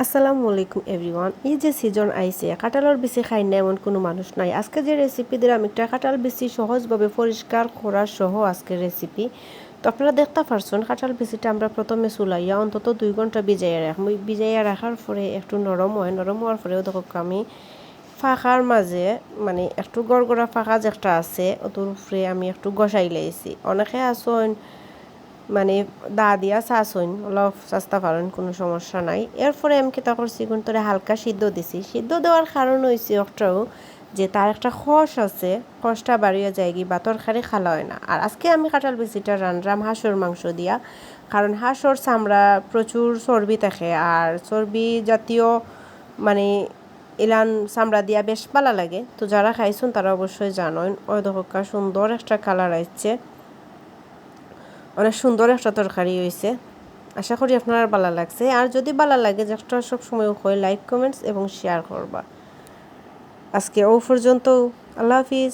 আসসালামু আলাইকুম এভরিওয়ান। এই যে সিজন আইছে কাঁঠালের বিচি খাই না এমন কোনো মানুষ নাই। আজকে যে রেসিপি দিলাম একটা কাঁঠাল বিচি সহজভাবে পরিষ্কার করার সহ আজকের রেসিপি। তো আপনারা দেখতে পারছেন কাঁঠাল বিচিটা আমরা প্রথমে চুলাইয়া অন্তত 2 ঘন্টা ভিজাইয়া রাখবো। ভিজাইয়া রাখার পরে একটু নরম হয়, নরম হওয়ার পরেও দেখো আমি ফাঁকার মাঝে মানে একটু গড়গড়া ফাঁকা যে একটা আছে ওটার উপরে আমি একটু গসাই লাইছি। অনেকে আসন মানে দা দিয়া চাচইন অলপ চেষ্টা পারেন, কোনো সমস্যা নাই। এরপরে আমি কিতা করছি কিন্তু হালকা সিদ্ধ দিছি। সিদ্ধ দেওয়ার কারণ হয়েছে একটাও যে তার একটা খস আছে, খসটা বাড়িয়ে যায় কি বা তরকারি খালা হয় না। আর আজকে আমি কাঁঠাল বিচিটা রান্নাম হাঁসের মাংস দিয়া, কারণ হাঁসের চামড়া প্রচুর চর্বি থাকে আর চর্বি জাতীয় মানে ইলান চামড়া দিয়া বেশ ভালো লাগে। তো যারা খাইছেন তারা অবশ্যই জানেন। ওই দেখা সুন্দর একটা কালার আসছে, অনেক সুন্দর একটা তরকারি হয়েছে। আশা করি আপনার ভালো লাগছে। আর যদি ভালো লাগে যে একটা সবসময় হয় লাইক কমেন্টস এবং শেয়ার করবা। আজকে ও পর্যন্ত, আল্লাহ হাফিজ।